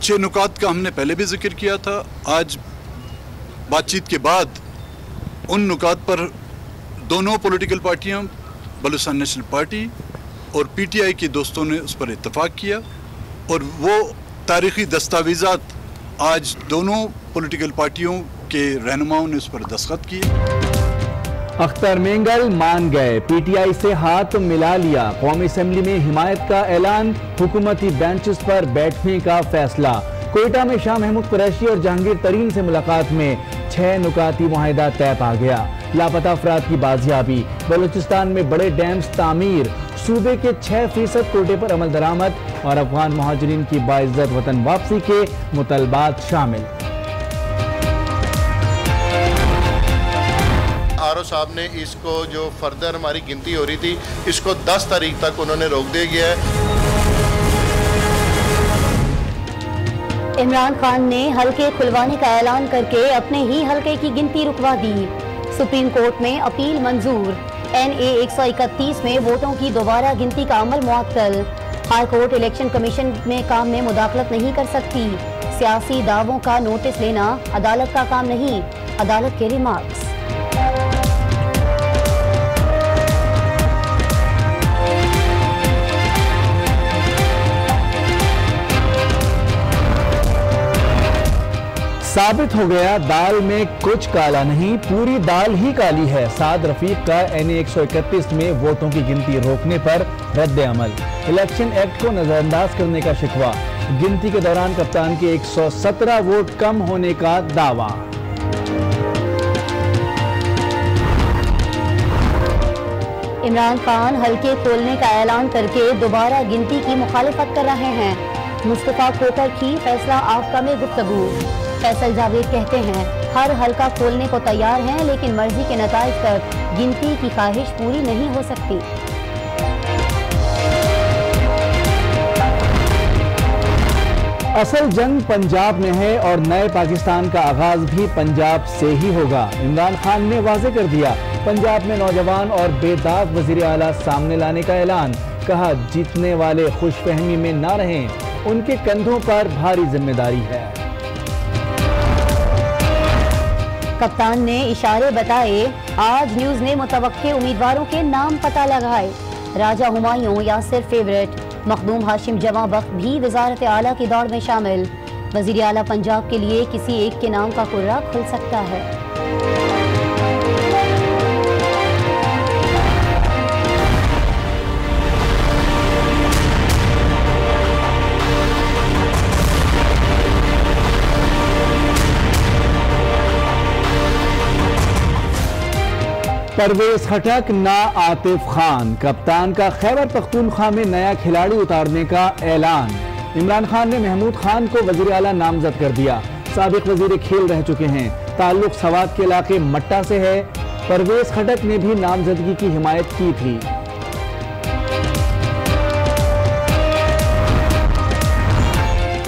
6 नुकात का हमने पहले भी जिक्र किया था। आज बातचीत के बाद उन नुकात पर दोनों पॉलिटिकल पार्टियां, बलूचिस्तान नेशनल पार्टी और पीटीआई के दोस्तों ने उस पर इत्तफाक किया और वो तारीख़ी दस्तावेज़ात आज दोनों पॉलिटिकल पार्टियों के रहनुमाओं ने उस पर दस्तखत किए। अख्तर मेंगल मान गए, पीटीआई से हाथ मिला लिया। कौमी असेंबली में हिमायत का ऐलान, हुकूमती बेंचेस पर बैठने का फैसला। कोयटा में शाह महमूद कुरैशी और जहांगीर तरीन से मुलाकात में 6 नुकाती मुआहिदा तय पा गया। लापता अफराद की बाजियाबी, बलूचिस्तान में बड़े डैम्स तामीर, सूबे के 6% कोटे पर अमल दरामद और अफगान मुहाजिरीन की बाइज्जत वतन वापसी के मुतलबात शामिल। आरओ साहब ने इसको जो फर्दर हमारी गिनती हो रही थी इसको 10 तारीख तक उन्होंने रोक दिया गया है। इमरान खान ने हल्के खुलवाने का ऐलान करके अपने ही हल्के की गिनती रुकवा दी। सुप्रीम कोर्ट में अपील मंजूर। NA 131 में वोटों की दोबारा गिनती का अमल मुअत्तल। हाई कोर्ट इलेक्शन कमीशन में काम में मुदाखलत नहीं कर सकती। सियासी दावों का नोटिस लेना अदालत का काम नहीं, अदालत के रिमार्क्स। साबित हो गया दाल में कुछ काला नहीं, पूरी दाल ही काली है। साद रफीक का NA 131 में वोटों की गिनती रोकने पर रद्द अमल। इलेक्शन एक्ट को नजरअंदाज करने का शिकवा। गिनती के दौरान कप्तान के 117 वोट कम होने का दावा। इमरान खान हल्के खोलने का ऐलान करके दोबारा गिनती की मुखालिफत कर रहे हैं। मुस्तफा खोकर की फैसला आपका में गुफ्तगू। फैसल जावेद कहते हैं हर हल्का खोलने को तैयार हैं, लेकिन मर्जी के नताइज तक गिनती की ख्वाहिश पूरी नहीं हो सकती। असल जंग पंजाब में है और नए पाकिस्तान का आगाज भी पंजाब से ही होगा। इमरान खान ने वाज़ेह कर दिया, पंजाब में नौजवान और बेदाग वज़ीर आला सामने लाने का ऐलान। कहा जीतने वाले खुशफहमी में ना रहें, उनके कंधों पर भारी जिम्मेदारी है। कप्तान ने इशारे बताए, आज न्यूज ने मुतवक्के उम्मीदवारों के नाम पता लगाए। राजा हुमायूं यासिर फेवरेट, मखदूम हाशिम जवां बख्त भी वजारत आला की दौड़ में शामिल। वजीर आला पंजाब के लिए किसी एक के नाम का कुर्रा खुल सकता है। परवेज खटक ना आतिफ खान, कप्तान का खैबर पख्तूनख्वा में नया खिलाड़ी उतारने का ऐलान। इमरान खान ने महमूद खान को वजीर आला नामजद कर दिया। साबिक वजीर खेल रह चुके हैं, ताल्लुक सवात के इलाके मट्टा से है। परवेज खटक ने भी नामजदगी की हिमायत की थी।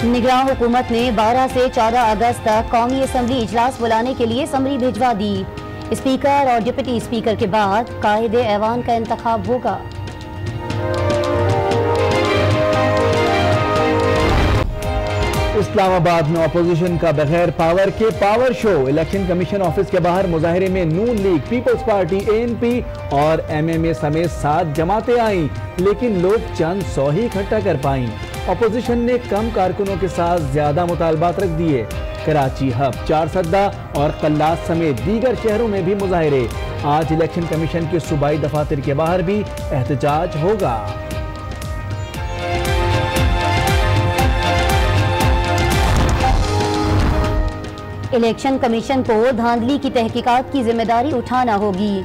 निगरान हुकूमत ने 12 से 14 अगस्त तक कौमी असम्बली इजलास बुलाने के लिए समरी भिजवा दी। स्पीकर और डिप्टी स्पीकर के बाद कायदे ऐवान का इंतखाब होगा। इस्लामाबाद में अपोजिशन का बगैर पावर के power show. Election commission office के बाहर मुजाहिरे में नून लीग, पीपल्स पार्टी, ANP और MMA समेत 7 जमातें आईं, लेकिन लोग चंद 100 ही इकट्ठा कर पाईं। अपोजिशन ने कम कारकुनों के साथ ज्यादा मुतालबात रख दिए। कराची, हब, चारसद्दा और कल्लास समेत दीगर शहरों में भी मुजाहिरे। आज इलेक्शन कमीशन के सूबाई दफातर के बाहर भी एहतजाज होगा। इलेक्शन कमीशन को धांधली की तहकीकात की जिम्मेदारी उठाना होगी।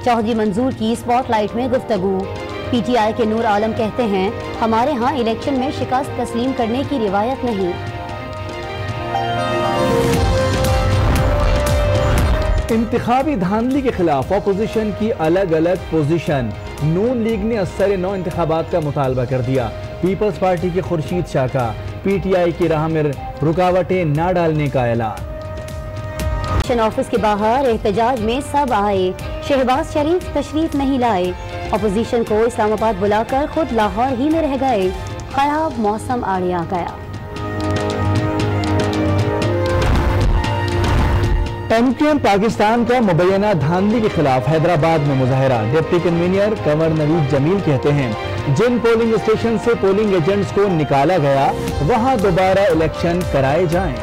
चौधरी मंजूर की स्पॉटलाइट में गुफ्तगू। PTI के नूर आलम कहते हैं हमारे यहाँ इलेक्शन में शिकस्त तस्लीम करने की रिवायत नहीं। इंतखाबी धांधली के खिलाफ अपोजिशन की अलग अलग पोजीशन। नून लीग ने असर 9 इंतखाबात का मुतालबा कर दिया। पीपल्स पार्टी के खुर्शीद शाह का PTI की राह में रुकावटें न डालने का ऐलान। इलेक्शन ऑफिस के बाहर एहतजाज में सब आए, शहबाज शरीफ तशरीफ नहीं लाए। अपोजिशन को इस्लामाबाद बुलाकर खुद लाहौर ही में रह गए। खराब मौसम आड़े आ गया। एमक्यूएम पाकिस्तान का मुबैना धांधली के खिलाफ हैदराबाद में मुजाहरा। डिप्टी कन्वीनर कंवर नवीद जमील कहते हैं जिन पोलिंग स्टेशन से पोलिंग एजेंट्स को निकाला गया वहां दोबारा इलेक्शन कराए जाएं।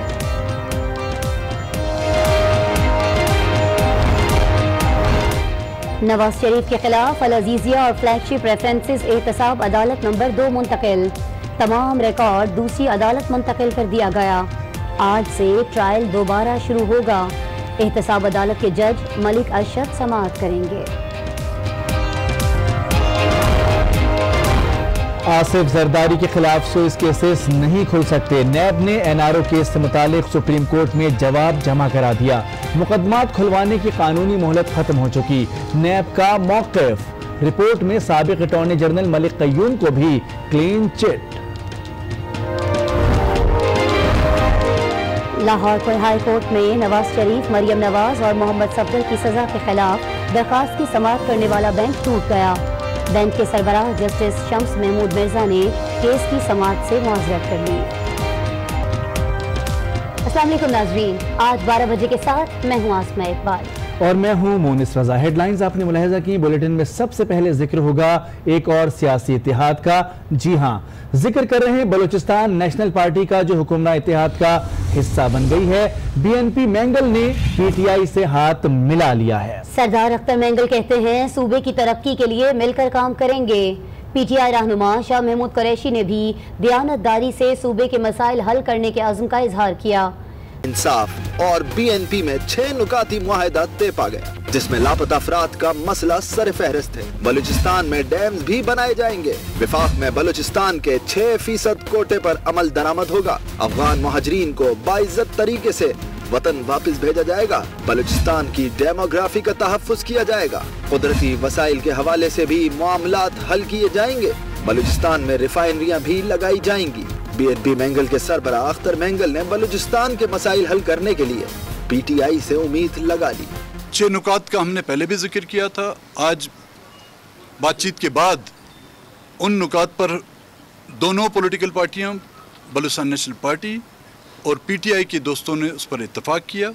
नवाज शरीफ के खिलाफ अल अजीजिया और फ्लैगशिप रेफरेंसेस एहतसाब अदालत नंबर 2 मुंतकिल। तमाम रिकॉर्ड दूसरी अदालत मुंतकिल कर दिया गया। आज से ट्रायल दोबारा शुरू होगा। एहतसाब अदालत के जज मलिक अरशद समाअत करेंगे। आसिफ जरदारी के खिलाफ सुइस केसेस नहीं खुल सकते। नैब ने एनआरओ केस से मुतालिक सुप्रीम कोर्ट में जवाब जमा करा दिया। मुकदमात खुलवाने की कानूनी मोहलत खत्म हो चुकी। नैब का मौक़िफ़। रिपोर्ट में साबिक अटॉर्नी जनरल मलिक क़य्यूम को भी clean chit. Lahore high court में नवाज शरीफ, मरियम नवाज और मोहम्मद सफदर की सजा के खिलाफ दरखास्त की समाअत करने वाला बेंच टूट गया। बेंच के सरबराह जस्टिस शम्स महमूद मिर्जा ने केस की समाअत से मुआज़रत कर ली। अस्सलाम वालेकुम नाज़रीन, आज 12 बजे के साथ मैं हूँ आसमा इकबाल और मैं हूँ मोनिस रजा। हेडलाइंस आपने मुलाहिजा की। बुलेटिन में सबसे पहले जिक्र होगा एक और सियासी इत्तेहाद का। जी हाँ, जिक्र कर रहे हैं बलूचिस्तान नेशनल पार्टी का जो हुक्मरान इत्तेहाद का हिस्सा बन गई है। बीएनपी मैंगल ने पीटीआई से हाथ मिला लिया है। सरदार अख्तर मैंगल कहते हैं सूबे की तरक्की के लिए मिलकर काम करेंगे। पीटीआई रहनुमा शाह महमूद कुरैशी ने भी दयानतदारी से सूबे के मसाइल हल करने के अज़्म का इजहार किया। इंसाफ और बीएनपी में 6 नुकाती मुआहिदा तय पा गया, जिसमें लापता अफराद का मसला सर फहरिस्त है। बलूचिस्तान में डैम्स भी बनाए जाएंगे। विफाक में बलूचिस्तान के 6% कोटे पर अमल दरामद होगा। अफगान मुहाजिरीन को बाइज्जत तरीके से वतन वापस भेजा जाएगा। बलूचिस्तान की डेमोग्राफी का तहफ्फुज किया जाएगा। कुदरती वसाइल के हवाले से भी मामलात हल किए जाएंगे। बलूचिस्तान में रिफाइनरियां भी लगाई जाएंगी। बीएनपी मैंगल के सरबराह अख्तर मैंगल ने बलूचिस्तान के मसाइल हल करने के लिए पीटीआई से उम्मीद लगा ली। 6 नुकात का हमने पहले भी जिक्र किया था। आज बातचीत के बाद उन नुकात पर दोनों पॉलिटिकल पार्टियां, बलूचिस्तान नेशनल पार्टी और पीटीआई के दोस्तों ने उस पर इत्तफाक किया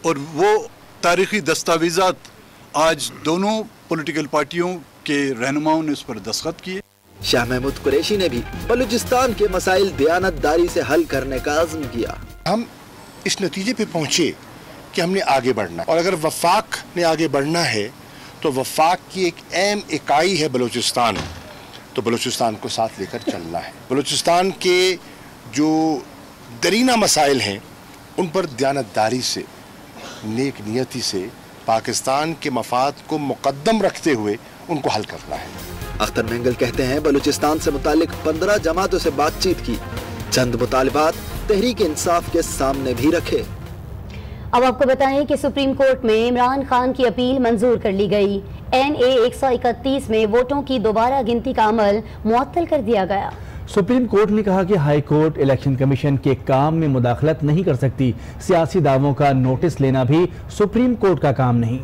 और वो तारीखी दस्तावेजात आज दोनों पॉलिटिकल पार्टियों के रहनुमाओं ने उस पर दस्तखत किए। शाह महमूद कुरैशी ने भी बलूचिस्तान के मसाइल दयानतदारी से हल करने का अज़्म किया। हम इस नतीजे पे पहुंचे कि हमने आगे बढ़ना, और अगर वफाक ने आगे बढ़ना है तो वफाक की एक अहम इकाई है बलूचिस्तान, तो बलूचिस्तान को साथ लेकर चलना है। बलूचिस्तान के जो दरीना मसाइल हैं उन पर दयानतदारी से, नेक नियति से, पाकिस्तान के मफाद को मुकद्दम रखते हुए उनको हल करना है। अख्तर मैंगल कहते हैं बलूचिस्तान से मुतालिक 15 जमातों से बातचीत की। चंद मुतालिबात तहरीक इंसाफ के सामने भी रखे। अब आपको बताएं कि सुप्रीम कोर्ट में इमरान खान की अपील मंजूर कर ली गई। NA 131 में वोटों की दोबारा गिनती का अमल मुअत्तल कर दिया गया। सुप्रीम कोर्ट ने कहा कि हाई कोर्ट इलेक्शन कमीशन के काम में मुदाखलत नहीं कर सकती। सियासी दावों का नोटिस लेना भी सुप्रीम कोर्ट का काम नहीं।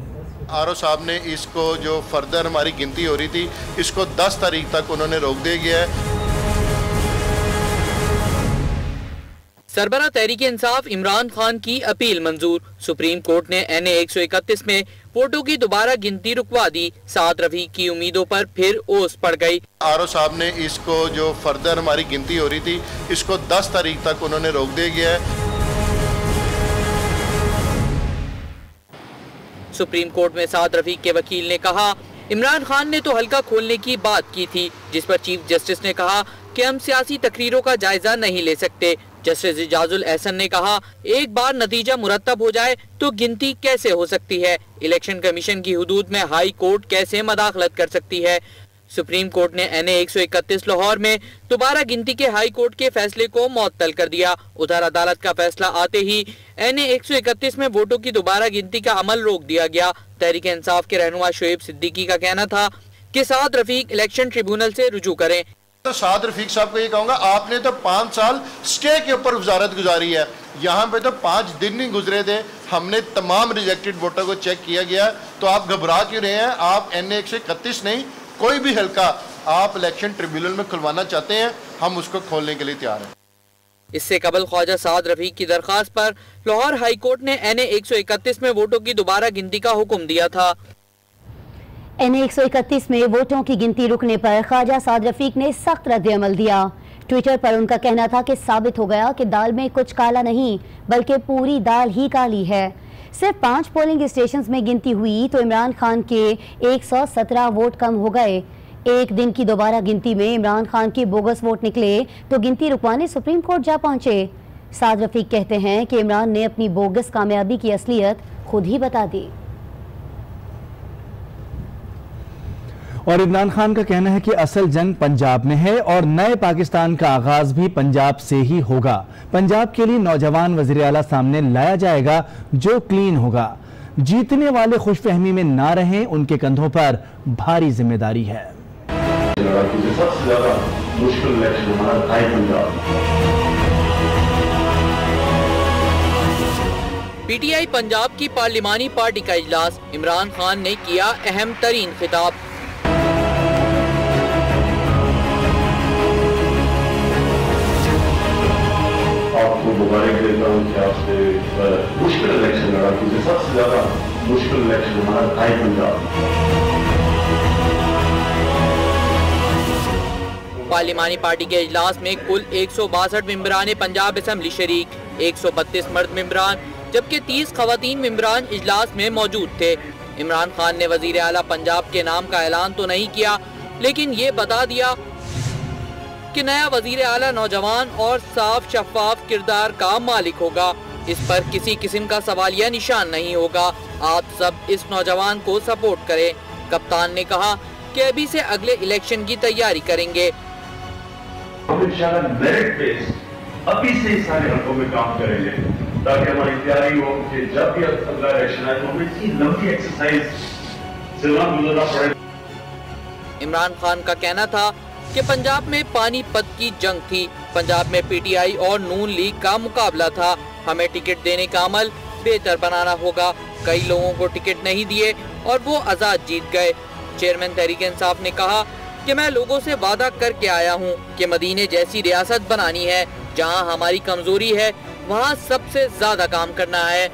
आरओ साहब ने इसको जो फर्दर हमारी गिनती हो रही थी इसको 10 तारीख तक उन्होंने रोक दिया गया है। सरबराह तहरीक इंसाफ इमरान खान की अपील मंजूर। सुप्रीम कोर्ट ने NA 131 में वोटों की दोबारा गिनती रुकवा दी। साद रफीक की उम्मीदों पर फिर ओस पड़ गई। आरओ साहब ने इसको जो फर्दर हमारी गिनती हो रही थी इसको 10 तारीख तक उन्होंने रोक दिया गया है। सुप्रीम कोर्ट में साद रफीक के वकील ने कहा इमरान खान ने तो हल्का खोलने की बात की थी, जिस पर चीफ जस्टिस ने कहा कि हम सियासी तकरीरों का जायजा नहीं ले सकते। जस्टिस इजाजुल एहसन ने कहा एक बार नतीजा मुरतब हो जाए तो गिनती कैसे हो सकती है। इलेक्शन कमीशन की हुदूद में हाई कोर्ट कैसे मदाखलत कर सकती है। सुप्रीम कोर्ट ने NA 131 लाहौर में दोबारा गिनती के हाई कोर्ट के फैसले को मुअत्तल कर दिया। उधर अदालत का फैसला आते ही NA 131 में वोटों की दोबारा गिनती का अमल रोक दिया गया। तहरीक इंसाफ के रहनुमा शोएब सिद्दीकी का कहना था कि साद रफीक इलेक्शन ट्रिब्यूनल से रुजू करें। तो साद रफीक साहब को ये कहूँगा, आपने तो 5 साल स्टे के ऊपर वजारत गुजारी है, यहाँ पे तो 5 दिन नहीं गुजरे थे, हमने तमाम रिजेक्टेड वोटर को चेक किया गया, तो आप घबरा क्यों रहे हैं? आप NA 131 नहीं, कोई भी हल्का आप इलेक्शन ट्रिब्यूनल में खुलवाना चाहते हैं, हम उसको खोलने के लिए तैयार हैं। इससे कबल ख्वाजा साद रफीक की दरखास्त पर लाहौर हाई कोर्ट ने NA 131 में वोटों की दोबारा गिनती का हुक्म दिया था। NA 131 में वोटों की गिनती रुकने पर ख्वाजा साद रफीक ने सख्त रद्द-ए-अमल दिया। ट्विटर पर उनका कहना था कि साबित हो गया कि दाल में कुछ काला नहीं बल्कि पूरी दाल ही काली है। सिर्फ 5 पोलिंग स्टेशंस में गिनती हुई तो इमरान खान के 117 वोट कम हो गए। एक दिन की दोबारा गिनती में इमरान खान के बोगस वोट निकले तो गिनती रुकवाने सुप्रीम कोर्ट जा पहुंचे। साद रफीक कहते हैं कि इमरान ने अपनी बोगस कामयाबी की असलियत खुद ही बता दी। और इमरान खान का कहना है कि असल जंग पंजाब में है और नए पाकिस्तान का आगाज भी पंजाब से ही होगा। पंजाब के लिए नौजवान वज़ीर आला सामने लाया जाएगा जो क्लीन होगा। जीतने वाले खुशफहमी में ना रहें, उनके कंधों पर भारी जिम्मेदारी है। सबसे ज्यादा मुश्किल इलेक्शन हमारा था पंजाब। PTI पंजाब की पार्लिमानी पार्टी का इजलास, इमरान खान ने किया अहम तरीन खिताब। आपको मुबारक देता हूँ कि आपसे मुश्किल इलेक्शन लड़ा, क्योंकि सबसे ज्यादा मुश्किल इलेक्शन हमारा था पंजाब। पार्लिमानी पार्टी के इजलास में कुल 162 मेंबरान पंजाब असम्बली शरीक, 132 मर्द मेंबरान जबकि 30 खवातीन मेंबरान इजलास में मौजूद थे। इमरान खान ने वजीर आला पंजाब के नाम का ऐलान तो नहीं किया, लेकिन ये बता दिया कि नया वजीर आला नौजवान और साफ शफाफ किरदार का मालिक होगा। इस पर किसी किस्म का सवालिया निशान नहीं होगा। आप सब इस नौजवान को सपोर्ट करें। कप्तान ने कहा कि अभी से अगले इलेक्शन की तैयारी करेंगे। मेरिट बेस अभी से ही सारे हकों में काम करेंगे ताकि हमारी तैयारी हो कि जब भी अगला इलेक्शन आए तो हमें इतनी लंबी एक्सरसाइज से ना गुजरना पड़े। इमरान खान का कहना था कि पंजाब में पानीपत की जंग थी। पंजाब में PTI और नून लीग का मुकाबला था। हमें टिकट देने का अमल बेहतर बनाना होगा। कई लोगों को टिकट नहीं दिए और वो आजाद जीत गए। चेयरमैन तहरीक इंसाफ ने कहा कि मैं लोगों से वादा करके आया हूं कि मदीने जैसी रियासत बनानी है। जहां हमारी कमजोरी है वहां सबसे ज्यादा काम करना है।